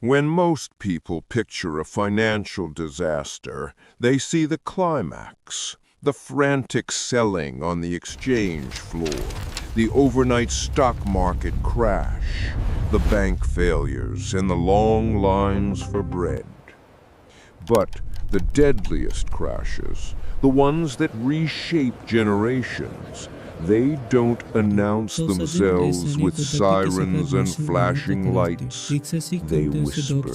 When most people picture a financial disaster, they see the climax, the frantic selling on the exchange floor, the overnight stock market crash, the bank failures, and the long lines for bread. But the deadliest crashes, the ones that reshape generations, they don't announce themselves with sirens and flashing lights. They whisper.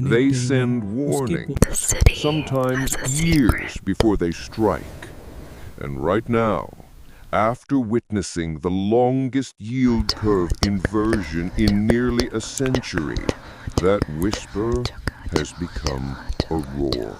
They send warnings, sometimes years before they strike. And right now, after witnessing the longest yield curve inversion in nearly a century, that whisper has become a roar.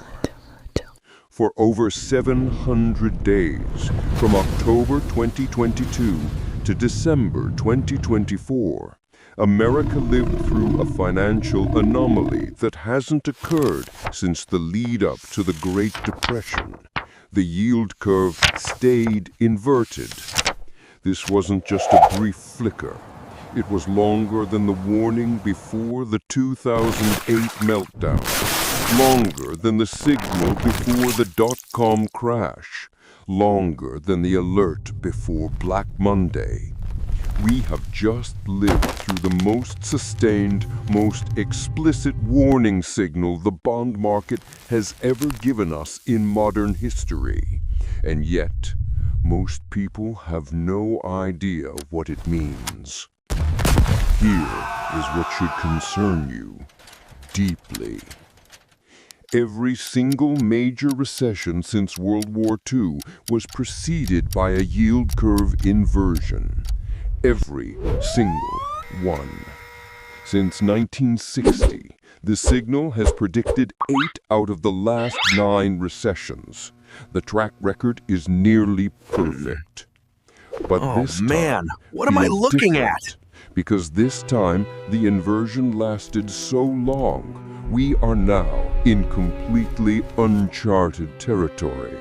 For over 700 days, from October 2022 to December 2024, America lived through a financial anomaly that hasn't occurred since the lead-up to the Great Depression. The yield curve stayed inverted. This wasn't just a brief flicker. It was longer than the warning before the 2008 meltdown. Longer than the signal before the dot-com crash. Longer than the alert before Black Monday. We have just lived through the most sustained, most explicit warning signal the bond market has ever given us in modern history. And yet, most people have no idea what it means. Here is what should concern you deeply. Every single major recession since World War II was preceded by a yield curve inversion. Every single one. Since 1960, the signal has predicted 8 out of the last 9 recessions. The track record is nearly perfect. But this time, what am I looking different, at? Because this time, the inversion lasted so long, we are now in completely uncharted territory.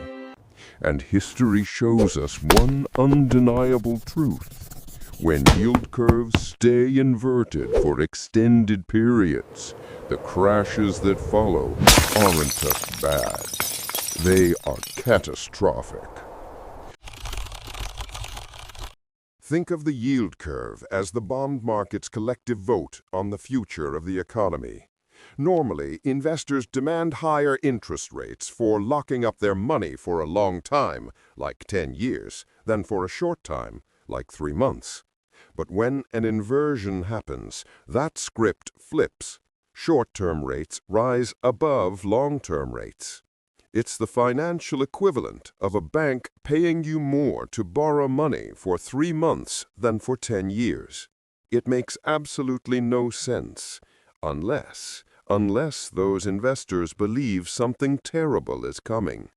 And history shows us one undeniable truth. When yield curves stay inverted for extended periods, the crashes that follow aren't just bad. They are catastrophic. Think of the yield curve as the bond market's collective vote on the future of the economy. Normally, investors demand higher interest rates for locking up their money for a long time, like 10 years, than for a short time, like 3 months. But when an inversion happens, that script flips. Short-term rates rise above long-term rates. It's the financial equivalent of a bank paying you more to borrow money for 3 months than for 10 years. It makes absolutely no sense, unless those investors believe something terrible is coming.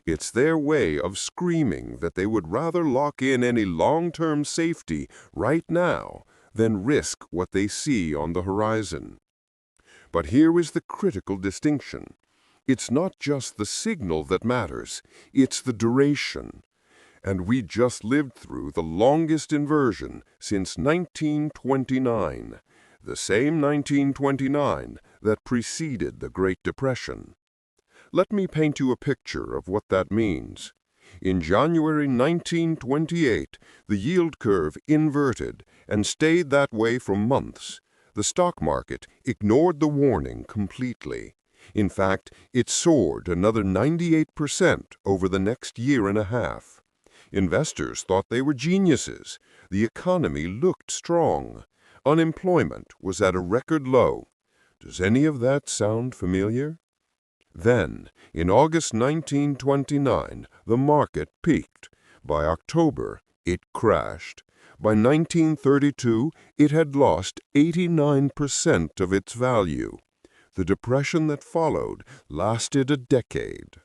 It's their way of screaming that they would rather lock in any long-term safety right now than risk what they see on the horizon. But here is the critical distinction. It's not just the signal that matters, it's the duration. And we just lived through the longest inversion since 1929, the same 1929 that preceded the Great Depression. Let me paint you a picture of what that means. In January 1928, the yield curve inverted and stayed that way for months. The stock market ignored the warning completely. In fact, it soared another 98% over the next year and a half. Investors thought they were geniuses. The economy looked strong. Unemployment was at a record low. Does any of that sound familiar? Then, in August 1929, the market peaked. By October, it crashed. By 1932, it had lost 89% of its value. The depression that followed lasted a decade.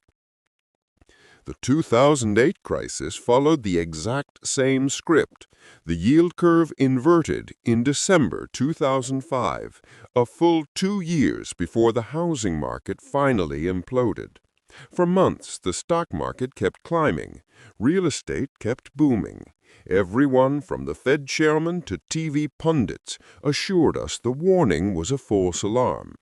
The 2008 crisis followed the exact same script. The yield curve inverted in December 2005, a full 2 years before the housing market finally imploded. For months, the stock market kept climbing. Real estate kept booming. Everyone from the Fed chairman to TV pundits assured us the warning was a false alarm.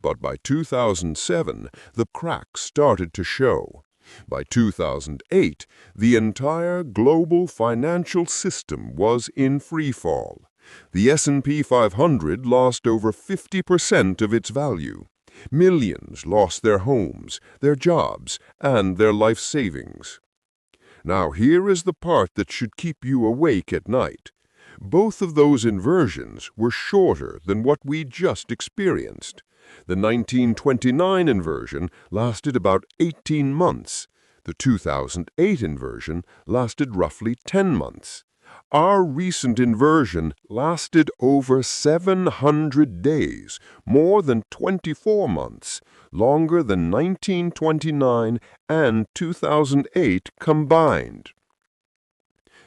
But by 2007, the cracks started to show. By 2008, the entire global financial system was in freefall. The S&P 500 lost over 50% of its value. Millions lost their homes, their jobs, and their life savings. Now here is the part that should keep you awake at night. Both of those inversions were shorter than what we just experienced. The 1929 inversion lasted about 18 months. The 2008 inversion lasted roughly 10 months. Our recent inversion lasted over 700 days, more than 24 months, longer than 1929 and 2008 combined.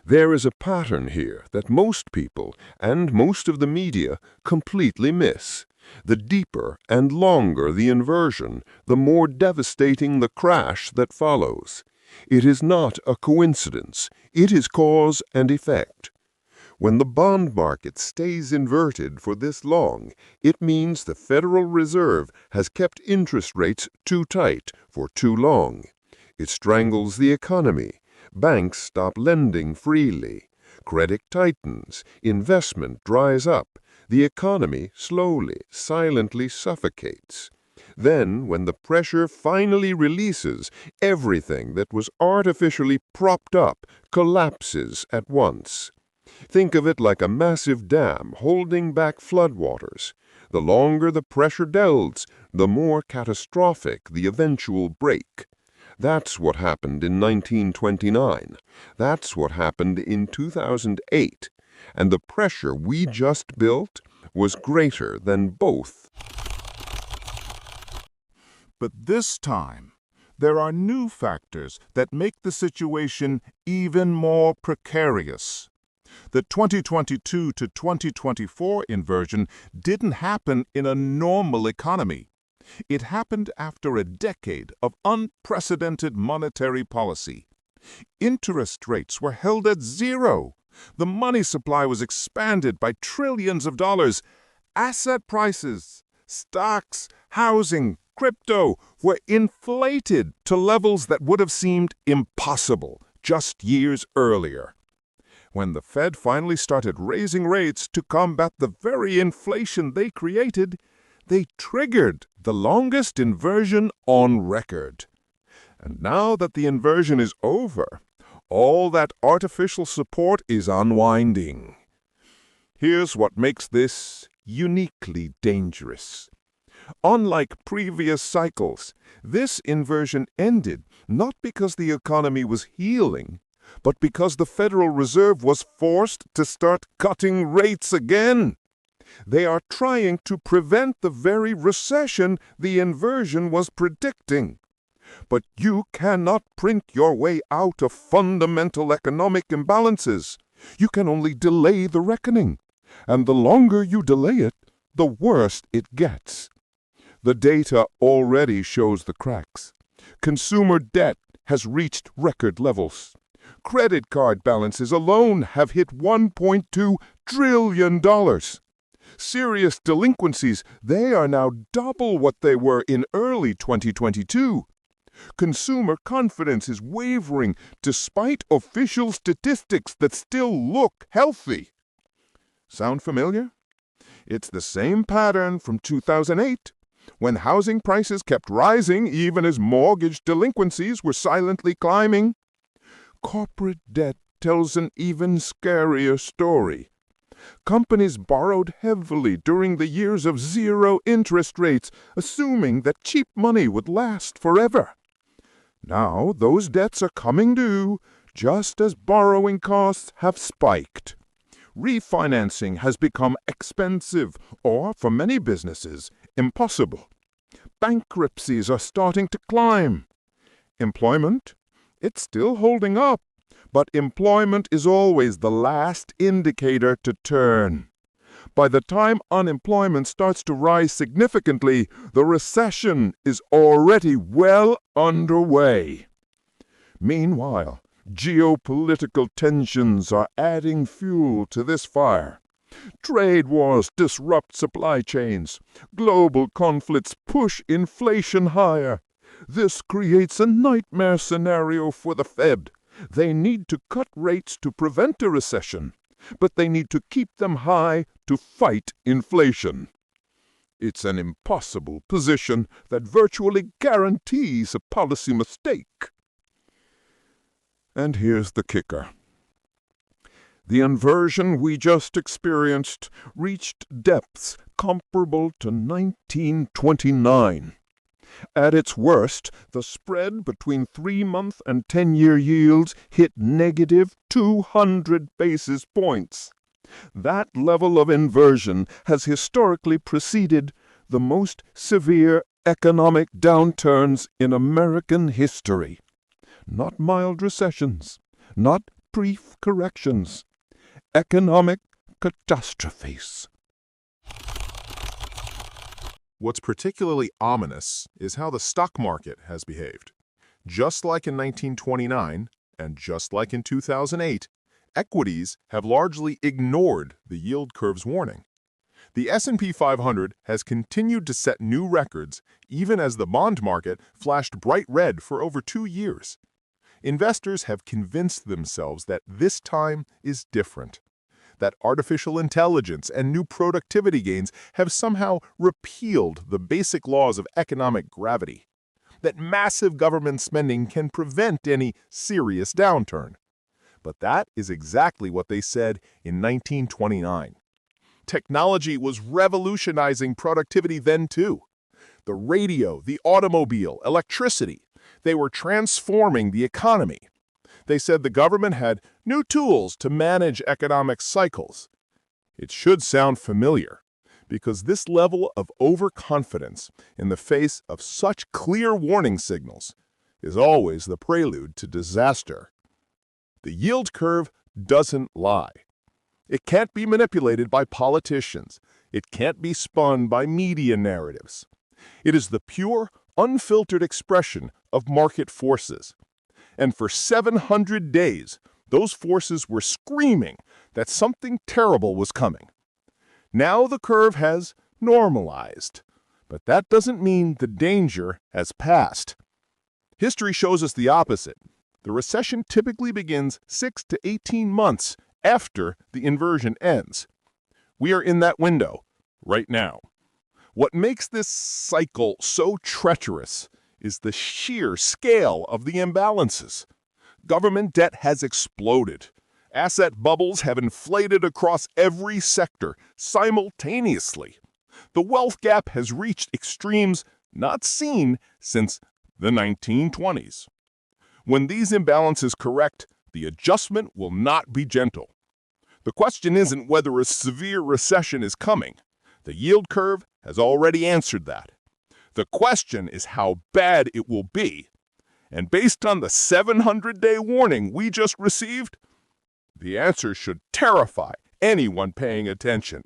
There is a pattern here that most people and most of the media completely miss. The deeper and longer the inversion, the more devastating the crash that follows. It is not a coincidence. It is cause and effect. When the bond market stays inverted for this long, it means the Federal Reserve has kept interest rates too tight for too long. It strangles the economy. Banks stop lending freely. Credit tightens. Investment dries up. The economy slowly, silently suffocates. Then, when the pressure finally releases, everything that was artificially propped up collapses at once. Think of it like a massive dam holding back floodwaters. The longer the pressure builds, the more catastrophic the eventual break. That's what happened in 1929. That's what happened in 2008. And the pressure we just built was greater than both. But this time, there are new factors that make the situation even more precarious. The 2022 to 2024 inversion didn't happen in a normal economy. It happened after a decade of unprecedented monetary policy. Interest rates were held at zero. The money supply was expanded by trillions of dollars. Asset prices, stocks, housing, crypto were inflated to levels that would have seemed impossible just years earlier. When the Fed finally started raising rates to combat the very inflation they created, they triggered the longest inversion on record. And now that the inversion is over, all that artificial support is unwinding. Here's what makes this uniquely dangerous. Unlike previous cycles, this inversion ended not because the economy was healing, but because the Federal Reserve was forced to start cutting rates again. They are trying to prevent the very recession the inversion was predicting. But you cannot print your way out of fundamental economic imbalances. You can only delay the reckoning. And the longer you delay it, the worse it gets. The data already shows the cracks. Consumer debt has reached record levels. Credit card balances alone have hit $1.2 trillion. Serious delinquencies, they are now double what they were in early 2022. Consumer confidence is wavering despite official statistics that still look healthy. Sound familiar? It's the same pattern from 2008, when housing prices kept rising even as mortgage delinquencies were silently climbing. Corporate debt tells an even scarier story. Companies borrowed heavily during the years of zero interest rates, assuming that cheap money would last forever. Now those debts are coming due, just as borrowing costs have spiked. Refinancing has become expensive, or for many businesses, impossible. Bankruptcies are starting to climb. Employment? It's still holding up, but employment is always the last indicator to turn. By the time unemployment starts to rise significantly, the recession is already well underway. Meanwhile, Geopolitical tensions are adding fuel to this fire. Trade wars disrupt supply chains. Global conflicts push inflation higher. This creates a nightmare scenario for the Fed. They need to cut rates to prevent a recession, but they need to keep them high to fight inflation. It's an impossible position that virtually guarantees a policy mistake. And here's the kicker. The inversion we just experienced reached depths comparable to 1929. At its worst, the spread between 3-month and 10-year yields hit negative 200 basis points. That level of inversion has historically preceded the most severe economic downturns in American history. Not mild recessions, not brief corrections. Economic catastrophes. What's particularly ominous is how the stock market has behaved. Just like in 1929 and just like in 2008, equities have largely ignored the yield curve's warning. The S&P 500 has continued to set new records even as the bond market flashed bright red for over 2 years. Investors have convinced themselves that this time is different, that artificial intelligence and new productivity gains have somehow repealed the basic laws of economic gravity, that massive government spending can prevent any serious downturn. But that is exactly what they said in 1929. Technology was revolutionizing productivity then too. The radio, the automobile, electricity, they were transforming the economy. They said the government had new tools to manage economic cycles. It should sound familiar, because this level of overconfidence in the face of such clear warning signals is always the prelude to disaster. The yield curve doesn't lie. It can't be manipulated by politicians. It can't be spun by media narratives. It is the pure, unfiltered expression of market forces. And for 700 days, those forces were screaming that something terrible was coming. Now the curve has normalized, but that doesn't mean the danger has passed. History shows us the opposite. The recession typically begins 6 to 18 months after the inversion ends. We are in that window right now. What makes this cycle so treacherous is the sheer scale of the imbalances. Government debt has exploded. Asset bubbles have inflated across every sector simultaneously. The wealth gap has reached extremes not seen since the 1920s. When these imbalances correct, the adjustment will not be gentle. The question isn't whether a severe recession is coming. The yield curve has already answered that. The question is how bad it will be. And based on the 700-day warning we just received, the answer should terrify anyone paying attention.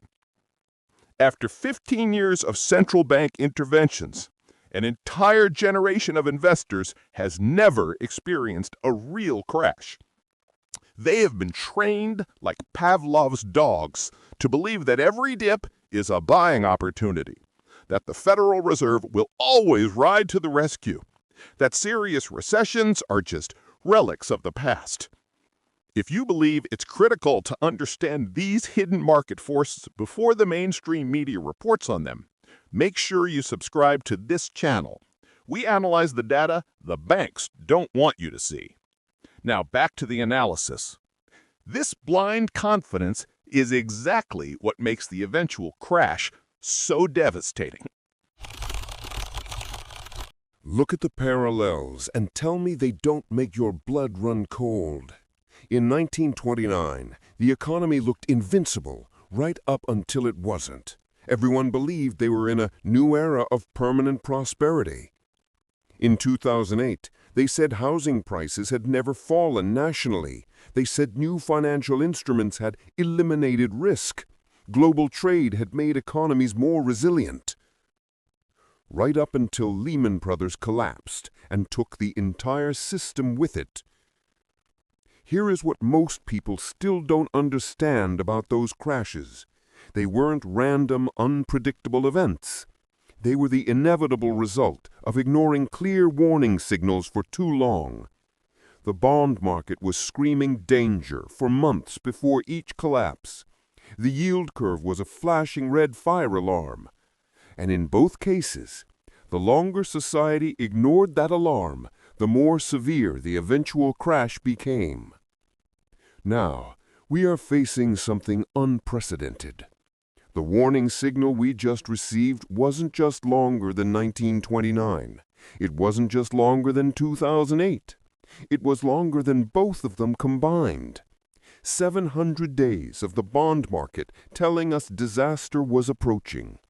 After 15 years of central bank interventions, an entire generation of investors has never experienced a real crash. They have been trained like Pavlov's dogs to believe that every dip is a buying opportunity, that the Federal Reserve will always ride to the rescue, that serious recessions are just relics of the past. If you believe it's critical to understand these hidden market forces before the mainstream media reports on them, make sure you subscribe to this channel. We analyze the data the banks don't want you to see. Now back to the analysis. This blind confidence is exactly what makes the eventual crash so devastating. Look at the parallels and tell me they don't make your blood run cold. In 1929, the economy looked invincible right up until it wasn't. Everyone believed they were in a new era of permanent prosperity. In 2008, they said housing prices had never fallen nationally. They said new financial instruments had eliminated risk. Global trade had made economies more resilient. Right up until Lehman Brothers collapsed and took the entire system with it. Here is what most people still don't understand about those crashes. They weren't random, unpredictable events. They were the inevitable result of ignoring clear warning signals for too long. The bond market was screaming danger for months before each collapse. The yield curve was a flashing red fire alarm. And in both cases, the longer society ignored that alarm, the more severe the eventual crash became. Now, we are facing something unprecedented. The warning signal we just received wasn't just longer than 1929. It wasn't just longer than 2008. It was longer than both of them combined. 700 days of the bond market telling us disaster was approaching.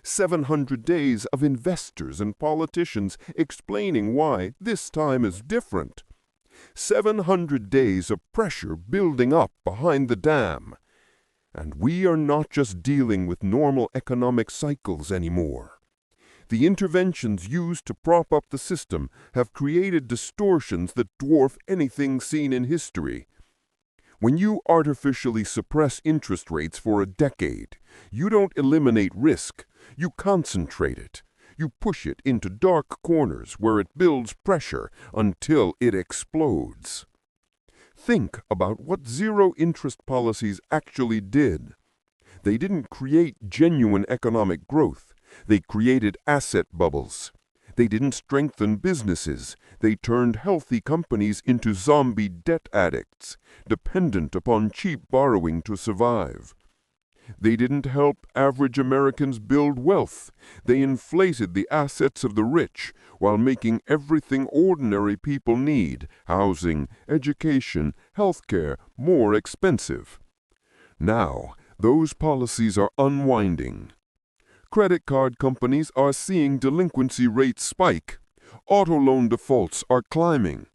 700 days of investors and politicians explaining why this time is different. 700 days of pressure building up behind the dam. And we are not just dealing with normal economic cycles anymore. The interventions used to prop up the system have created distortions that dwarf anything seen in history. When you artificially suppress interest rates for a decade, you don't eliminate risk, you concentrate it. You push it into dark corners where it builds pressure until it explodes. Think about what zero-interest policies actually did. They didn't create genuine economic growth. They created asset bubbles. They didn't strengthen businesses. They turned healthy companies into zombie debt addicts, dependent upon cheap borrowing to survive. They didn't help average Americans build wealth. They inflated the assets of the rich while making everything ordinary people need, housing, education, healthcare, more expensive. Now, those policies are unwinding. Credit card companies are seeing delinquency rates spike. Auto loan defaults are climbing.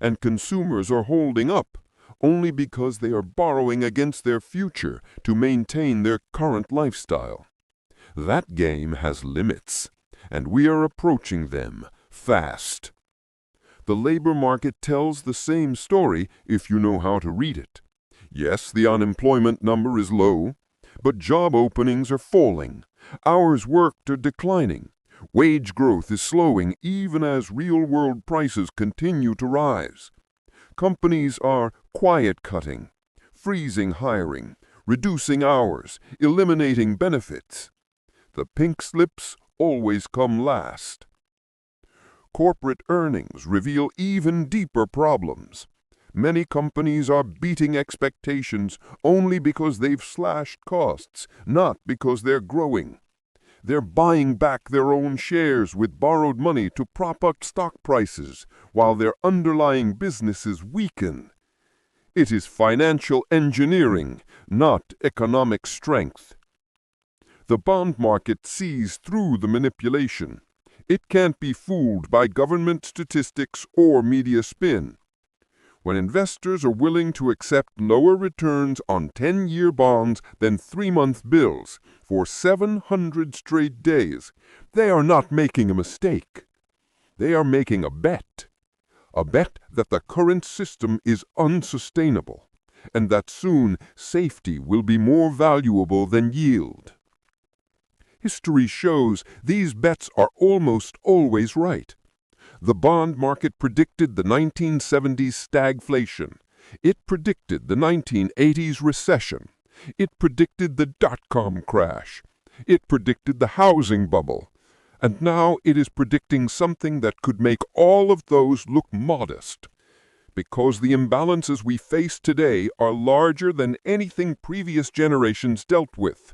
And consumers are holding up only because they are borrowing against their future to maintain their current lifestyle. That game has limits, and we are approaching them fast. The labor market tells the same story if you know how to read it. Yes, the unemployment number is low, but job openings are falling. Hours worked are declining. Wage growth is slowing even as real-world prices continue to rise. Companies are quiet-cutting, freezing hiring, reducing hours, eliminating benefits. The pink slips always come last. Corporate earnings reveal even deeper problems. Many companies are beating expectations only because they've slashed costs, not because they're growing. They're buying back their own shares with borrowed money to prop up stock prices while their underlying businesses weaken. It is financial engineering, not economic strength. The bond market sees through the manipulation. It can't be fooled by government statistics or media spin. When investors are willing to accept lower returns on 10-year bonds than 3-month bills for 700 straight days, they are not making a mistake. They are making a bet that the current system is unsustainable, and that soon safety will be more valuable than yield. History shows these bets are almost always right. The bond market predicted the 1970s stagflation. It predicted the 1980s recession. It predicted the dot-com crash. It predicted the housing bubble. And now it is predicting something that could make all of those look modest. Because the imbalances we face today are larger than anything previous generations dealt with.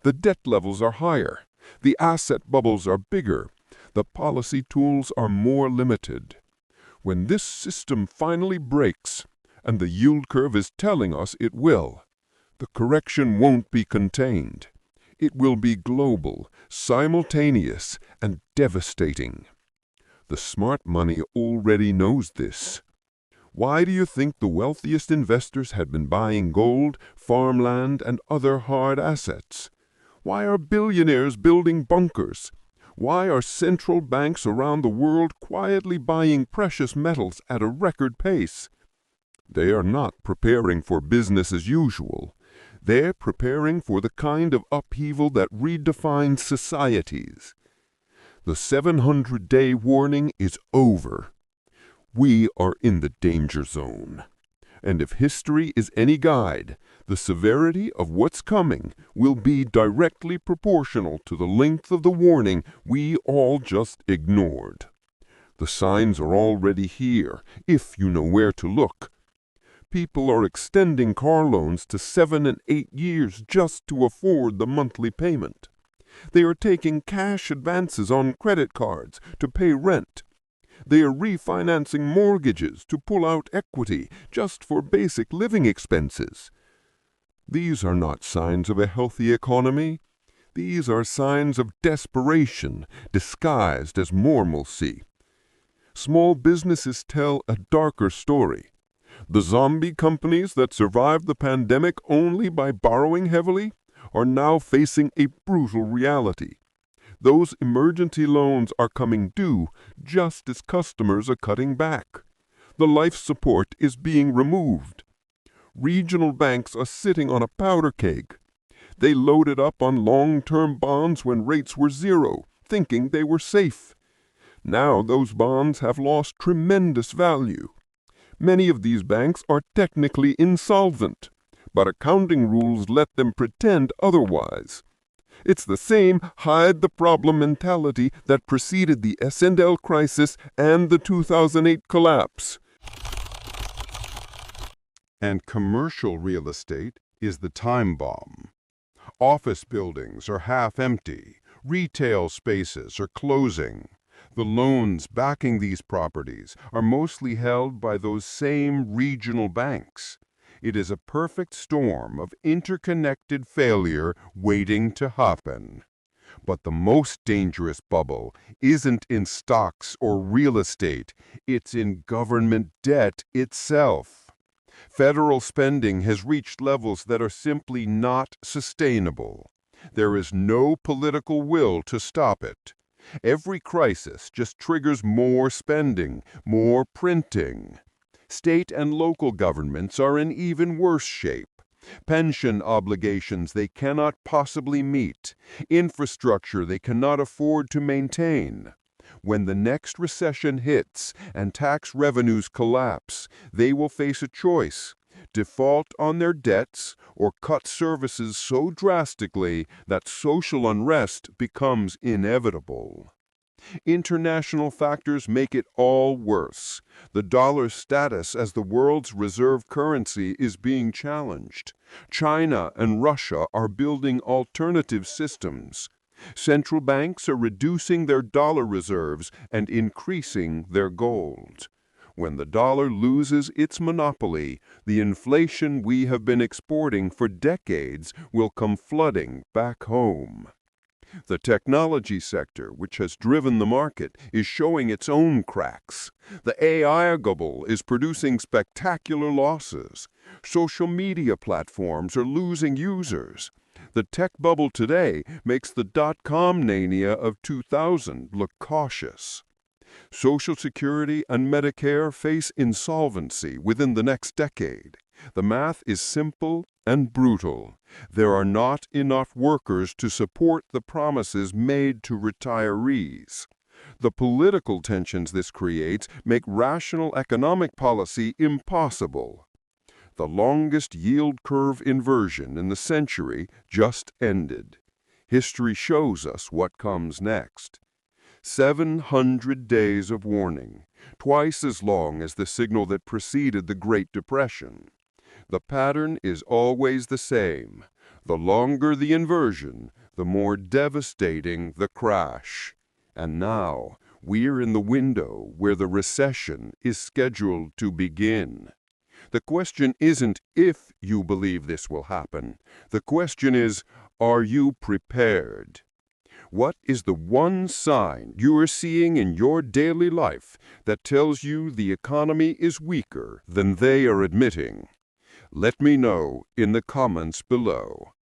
The debt levels are higher. The asset bubbles are bigger. The policy tools are more limited. When this system finally breaks, and the yield curve is telling us it will, the correction won't be contained. It will be global, simultaneous, and devastating. The smart money already knows this. Why do you think the wealthiest investors had been buying gold, farmland, and other hard assets? Why are billionaires building bunkers? Why are central banks around the world quietly buying precious metals at a record pace? They are not preparing for business as usual. They're preparing for the kind of upheaval that redefines societies. The 700-day warning is over. We are in the danger zone. And if history is any guide, the severity of what's coming will be directly proportional to the length of the warning we all just ignored. The signs are already here, if you know where to look. People are extending car loans to 7 and 8 years just to afford the monthly payment. They are taking cash advances on credit cards to pay rent. They are refinancing mortgages to pull out equity just for basic living expenses. These are not signs of a healthy economy. These are signs of desperation disguised as normalcy. Small businesses tell a darker story. The zombie companies that survived the pandemic only by borrowing heavily are now facing a brutal reality. Those emergency loans are coming due just as customers are cutting back. The life support is being removed. Regional banks are sitting on a powder keg. They loaded up on long-term bonds when rates were zero, thinking they were safe. Now those bonds have lost tremendous value. Many of these banks are technically insolvent, but accounting rules let them pretend otherwise. It's the same hide-the-problem mentality that preceded the S&L crisis and the 2008 collapse. And commercial real estate is the time bomb. Office buildings are half empty. Retail spaces are closing. The loans backing these properties are mostly held by those same regional banks. It is a perfect storm of interconnected failure waiting to happen. But the most dangerous bubble isn't in stocks or real estate, it's in government debt itself. Federal spending has reached levels that are simply not sustainable. There is no political will to stop it. Every crisis just triggers more spending, more printing. State and local governments are in even worse shape. Pension obligations they cannot possibly meet. Infrastructure they cannot afford to maintain. When the next recession hits and tax revenues collapse, they will face a choice: default on their debts or cut services so drastically that social unrest becomes inevitable. International factors make it all worse. The dollar's status as the world's reserve currency is being challenged. China and Russia are building alternative systems. Central banks are reducing their dollar reserves and increasing their gold. When the dollar loses its monopoly, the inflation we have been exporting for decades will come flooding back home. The technology sector, which has driven the market, is showing its own cracks. The AI bubble is producing spectacular losses. Social media platforms are losing users. The tech bubble today makes the dot-com mania of 2000 look cautious. Social Security and Medicare face insolvency within the next decade. The math is simple and brutal. There are not enough workers to support the promises made to retirees. The political tensions this creates make rational economic policy impossible. The longest yield curve inversion in the century just ended. History shows us what comes next. 700 days of warning, twice as long as the signal that preceded the Great Depression. The pattern is always the same. The longer the inversion, the more devastating the crash. And now, we're in the window where the recession is scheduled to begin. The question isn't if you believe this will happen. The question is, are you prepared? What is the one sign you are seeing in your daily life that tells you the economy is weaker than they are admitting? Let me know in the comments below.